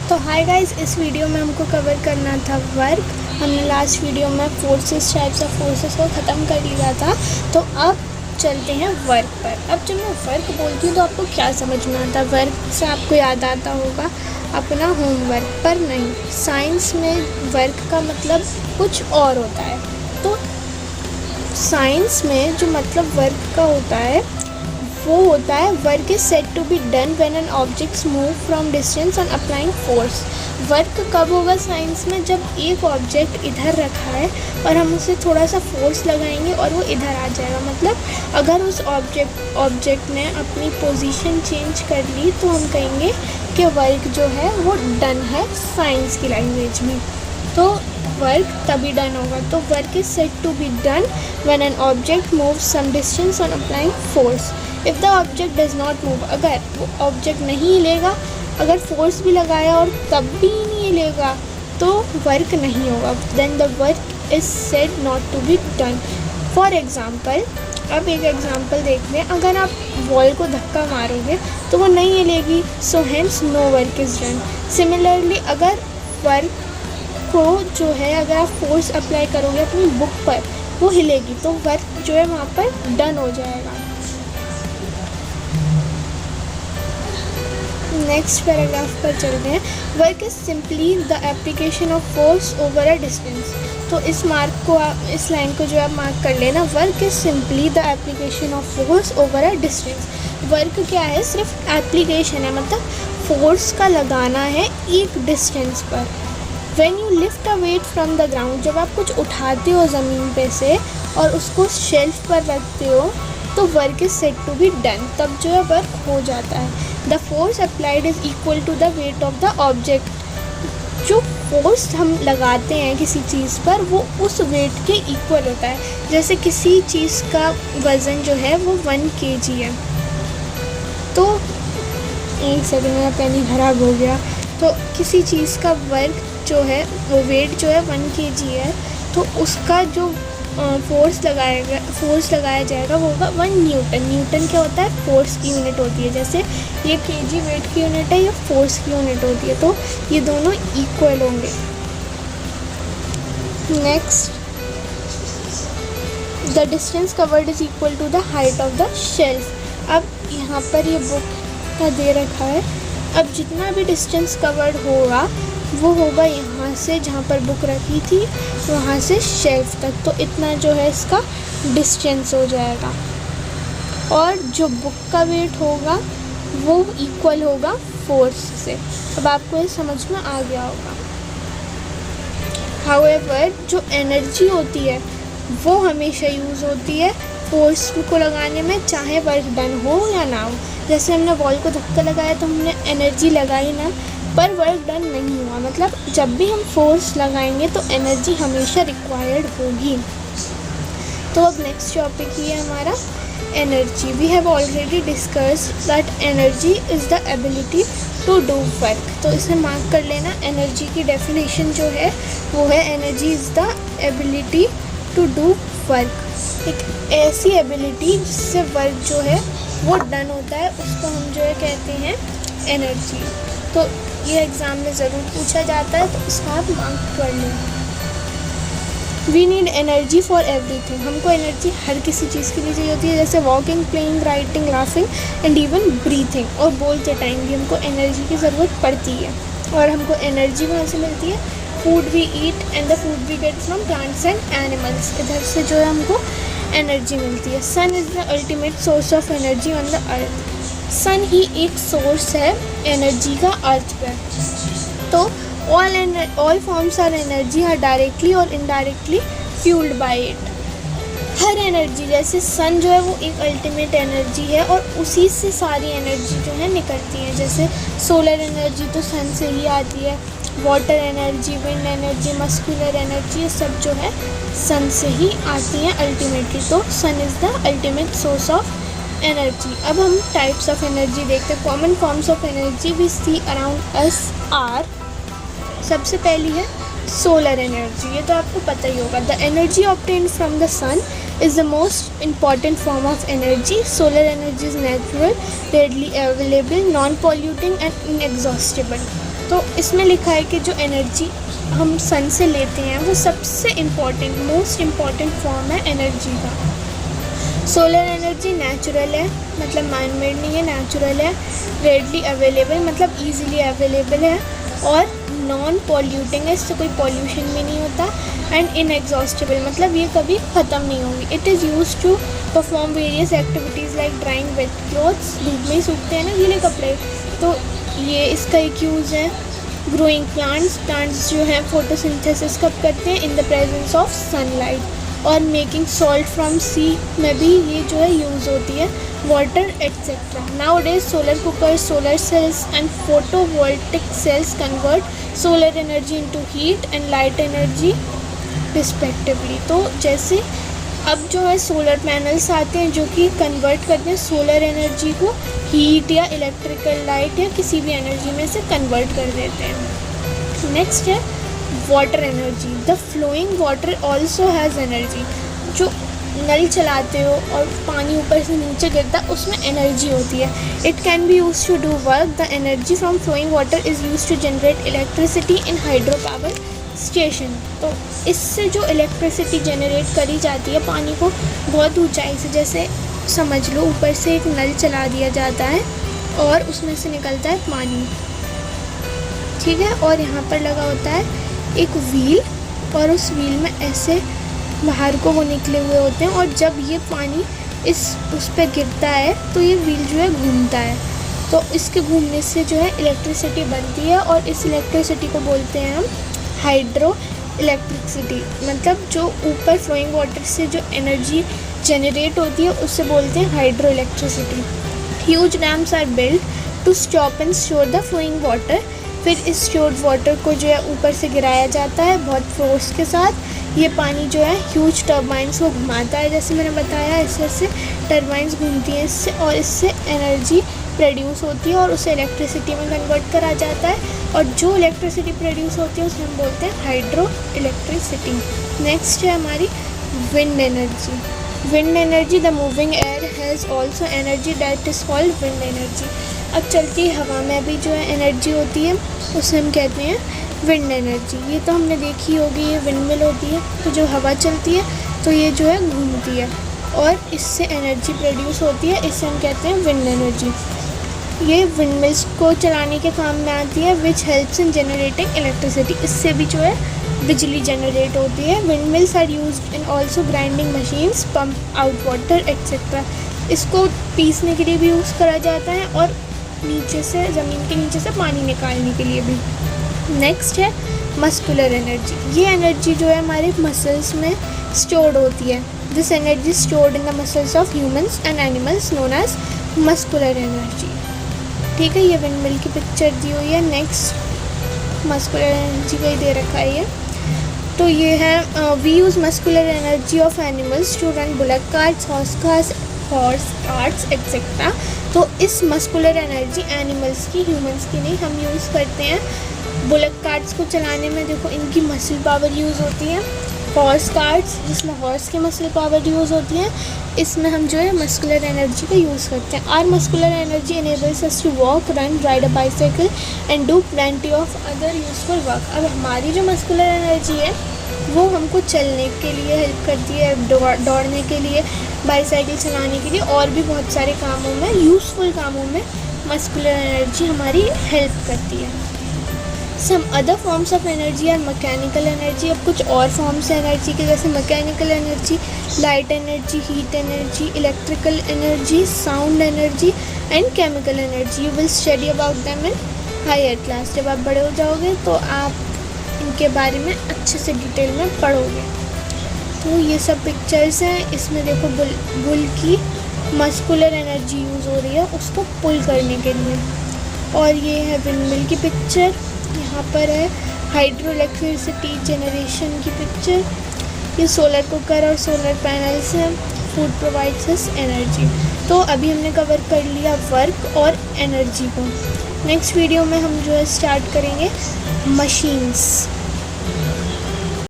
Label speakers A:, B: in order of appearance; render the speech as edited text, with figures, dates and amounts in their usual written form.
A: तो hi guys, इस video में हमको कवर करना था वर्क। हमने लास्ट वीडियो में फोर्सेस, टाइप्स ऑफ फोर्सेस को ख़त्म कर लिया था। तो अब चलते हैं वर्क पर। अब जब मैं वर्क बोलती हूँ तो आपको क्या समझ में आता है? वर्क से आपको याद आता होगा अपना होमवर्क, पर नहीं, साइंस में वर्क का मतलब कुछ और होता है। तो साइंस में जो मतलब वर्क का होता है वो होता है work is said to be done when an objects move from distance on applying force. Work कब होगा साइंस में? जब एक ऑब्जेक्ट इधर रखा है और हम उसे थोड़ा सा फोर्स लगाएंगे और वो इधर आ जाएगा। मतलब अगर उस ऑब्जेक्ट ने अपनी पोजीशन चेंज कर ली तो हम कहेंगे कि वर्क जो है वो डन है साइंस की लैंग्वेज में। तो वर्क तभी डन होगा। तो work is said to be done when an object move some distance on applying force. If the object does not move, अगर वो ऑब्जेक्ट नहीं हिलेगा, अगर फोर्स भी लगाया और तब भी नहीं हिलेगा तो वर्क नहीं होगा। Then the work is said not to be done. For example, अब एक एग्ज़ाम्पल देखते हैं। अगर आप बॉल को धक्का मारोगे तो वो नहीं हिलेगी, so hence no work is done. Similarly अगर वर्क को जो है अगर आप फोर्स अप्लाई करोगे अपनी बुक पर, वो हिलेगी तो वर्क जो है वहाँ पर डन हो जाएगा। नेक्स्ट पैराग्राफ पर चलते हैं। Work is simply the application of force over a distance. तो इस इस लाइन को जो आप मार्क कर लेना। Work is simply the application of force over a distance. Work क्या है? सिर्फ एप्लीकेशन है, मतलब फोर्स का लगाना है एक डिस्टेंस पर। When you lift a weight from the ground, जब आप कुछ उठाते हो ज़मीन पे से और उसको शेल्फ पर रखते हो तो work is said to be done, तब जो है वर्क हो जाता है। The force applied is equal to the weight of the object. जो फोर्स हम लगाते हैं किसी चीज़ पर वो उस वेट के इक्वल होता है। जैसे किसी चीज़ का वज़न जो है वो 1 kg है, तो एक सेकंड मेरा पेन ही ख़राब हो गया। तो किसी चीज़ का वर्क जो है वो वेट जो है 1 kg है, तो उसका जो फोर्स लगाया जाएगा वो होगा 1 न्यूटन। न्यूटन क्या होता है? फोर्स की यूनिट होती है। जैसे ये kg वेट की यूनिट है, ये फोर्स की यूनिट होती है, तो ये दोनों इक्वल होंगे। Next, the distance covered is equal to the height of the shelf. अब यहाँ पर ये बुक का दे रखा है। अब जितना भी डिस्टेंस कवर्ड होगा वो होगा यहाँ से जहाँ पर बुक रखी थी वहाँ से शेल्फ तक, तो इतना जो है इसका डिस्टेंस हो जाएगा। और जो बुक का वेट होगा वो इक्वल होगा फोर्स से। अब आपको ये समझ में आ गया होगा। हाउएवर जो एनर्जी होती है वो हमेशा यूज़ होती है फोर्स को लगाने में, चाहे वर्क डन हो या ना हो। जैसे हमने बॉल को धक्का लगाया तो हमने एनर्जी लगाई ना, पर वर्क डन नहीं हुआ। मतलब जब भी हम फोर्स लगाएंगे तो एनर्जी हमेशा रिक्वायर्ड होगी। तो अब नेक्स्ट टॉपिक ही है हमारा energy. We have already discussed that energy is the ability to do work. तो इसे मार्क कर लेना। एनर्जी की डेफिनेशन जो है वो है energy is the ability to do work. एक ऐसी एबिलिटी जिससे वर्क जो है वो डन होता है, उसको हम जो है कहते हैं एनर्जी। तो ये एग्ज़ाम में ज़रूर पूछा जाता है, तो इसका आप मार्क कर लें। We need energy for everything. हमको एनर्जी हर किसी चीज़ के लिए चाहिए होती है, जैसे walking, playing, writing, laughing and even breathing. और बोलते टाइम भी हमको एनर्जी की ज़रूरत पड़ती है। और हमको एनर्जी कहाँ से मिलती है? Food we eat and the food we get from plants and animals. इधर से जो है हमको एनर्जी मिलती है। Sun is the ultimate source of energy on the earth. Sun ही एक सोर्स है एनर्जी का अर्थ पर। तो all forms are energy are directly और इनडायरेक्टली फ्यूल्ड बाय इट। हर एनर्जी, जैसे सन जो है वो एक अल्टीमेट एनर्जी है और उसी से सारी एनर्जी जो है निकलती है। जैसे सोलर एनर्जी तो सन से ही आती है, water energy, wind energy, muscular energy, ये सब जो है सन से ही आती हैं अल्टीमेटली। तो sun is the ultimate source of energy. अब हम टाइप्स ऑफ एनर्जी देखते हैं। Common forms of energy we see around us are, सबसे पहली है सोलर एनर्जी। ये तो आपको पता ही होगा। The energy obtained from the sun is the most important form of energy. Solar energy is natural, readily available, non-polluting and inexhaustible. तो इसमें लिखा है कि जो एनर्जी हम सन से लेते हैं वो सबसे इम्पॉर्टेंट, मोस्ट इम्पॉर्टेंट फॉर्म है एनर्जी का। सोलर एनर्जी नेचुरल है, मतलब मैन मेड नहीं है, नेचुरल है, रेडली अवेलेबल मतलब ईजिली अवेलेबल है, और नॉन पॉल्यूटिंग है, इससे कोई पॉल्यूशन भी नहीं होता, एंड इनएग्जॉस्टेबल मतलब ये कभी ख़त्म नहीं होगी। It is use to perform various activities like drying wet clothes, धूप में ही सूखते हैं ना गीले कपड़े, तो ये इसका एक यूज़ है। ग्रोइंग प्लांट्स जो है फोटोसिंथेसिस कब करते हैं, in the presence of sunlight, और मेकिंग सॉल्ट फ्रॉम सी में भी ये जो है यूज़ होती है, water etcetera. Now days solar cooker, solar cells and photovoltaic sales convert solar energy into heat and light energy respectively. तो जैसे अब जो है सोलर पैनल्स आते हैं जो कि कन्वर्ट करते हैं सोलर एनर्जी को हीट या इलेक्ट्रिकल लाइट या किसी भी एनर्जी में से कन्वर्ट कर देते हैं। नेक्स्ट है water energy. The flowing water also has energy. जो नल चलाते हो और पानी ऊपर से नीचे गिरता है उसमें एनर्जी होती है। It can be use to do work. The energy from flowing water is use to generate electricity in hydro power station. तो इससे जो इलेक्ट्रिसिटी जनरेट करी जाती है पानी को बहुत ऊंचाई से, जैसे समझ लो ऊपर से एक नल चला दिया जाता है और उसमें से निकलता है पानी, ठीक है, और यहाँ पर लगा होता है एक व्हील, और उस व्हील में ऐसे बाहर को वो निकले हुए होते हैं, और जब ये पानी उस पर गिरता है तो ये व्हील जो है घूमता है, तो इसके घूमने से जो है इलेक्ट्रिसिटी बनती है, और इस इलेक्ट्रिसिटी को बोलते हैं हम हाइड्रो इलेक्ट्रिसिटी। मतलब जो ऊपर फ्लोइंग वाटर से जो एनर्जी जनरेट होती है उससे बोलते हैं hydro electricity. Huge dams are build to stop and store the flowing water. फिर इस स्टोर्ड वाटर को जो है ऊपर से गिराया जाता है बहुत फोर्स के साथ। ये पानी जो है ह्यूज टर्बाइंस को घुमाता है, जैसे मैंने बताया इससे टर्बाइंस घूमती हैं इससे, और इससे एनर्जी प्रोड्यूस होती है और उसे इलेक्ट्रिसिटी में कन्वर्ट करा जाता है, और जो इलेक्ट्रिसिटी प्रोड्यूस होती है उसे हम बोलते हैं हाइड्रो इलेक्ट्रिसिटी। नेक्स्ट है हमारी wind energy. Wind energy, the moving air has also energy that is called wind energy. अब चलती हवा में भी जो है एनर्जी होती है, उसे हम कहते हैं विंड एनर्जी। ये तो हमने देखी होगी, ये विंड मिल होती है, तो जो हवा चलती है तो ये जो है घूमती है और इससे एनर्जी प्रोड्यूस होती है, इसे हम कहते हैं विंड एनर्जी। ये विंड मिल्स को चलाने के काम में आती है, which helps in generating electricity. इससे भी जो है बिजली जनरेट होती है। Wind mills are used in also grinding machines, pump out water etcetera. इसको पीसने के लिए भी यूज़ करा जाता है और नीचे से, ज़मीन के नीचे से पानी निकालने के लिए भी। नेक्स्ट है मस्कुलर एनर्जी। ये एनर्जी जो है हमारे मसल्स में स्टोर्ड होती है। This energy stored in the muscles of humans and animals known as muscular energy. ठीक है, ये विंड मिल की पिक्चर दी हुई है। नेक्स्ट मस्कुलर एनर्जी का ही दे रखा है ये, तो ये है we use muscular energy of animals to run bullock carts, horse carts etcetera. तो इस मस्कुलर एनर्जी एनिमल्स की, ह्यूमंस की नहीं, हम यूज़ करते हैं बुलक कार्ट्स को चलाने में। देखो इनकी मसल पावर यूज़ होती है। हॉर्स कार्ट्स जिसमें हॉर्स की मसल पावर यूज़ होती है, इसमें हम जो है मस्कुलर एनर्जी का यूज़ करते हैं। Our muscular energy enables us to walk, run, ride a bicycle and do plenty of other useful work। अब हमारी जो मस्कुलर एनर्जी है वो हमको चलने के लिए हेल्प करती है, दौड़ने के लिए, बाईसाइकिल चलाने के लिए, और भी बहुत सारे कामों में, यूज़फुल कामों में मस्कुलर एनर्जी हमारी हेल्प करती है। Some other forms of energy are mechanical energy. अब कुछ और फॉर्म्स एनर्जी के, जैसे mechanical energy, light energy, heat energy, electrical energy, sound energy and chemical energy. You will study about them in higher class. जब आप बड़े हो जाओगे तो आप इनके बारे में अच्छे से डिटेल में पढ़ोगे। तो ये सब पिक्चर्स हैं। इसमें देखो बुल की मस्कुलर एनर्जी यूज़ हो रही है उसको पुल करने के लिए, और ये है विंड मिल की पिक्चर। यहाँ पर है हाइड्रो इलेक्ट्रिसिटी जनरेशन की पिक्चर। ये सोलर कुकर और सोलर पैनल्स हैं। Food provides us energy. तो अभी हमने कवर कर लिया वर्क और एनर्जी को। नेक्स्ट वीडियो में हम जो है स्टार्ट करेंगे मशीन्स।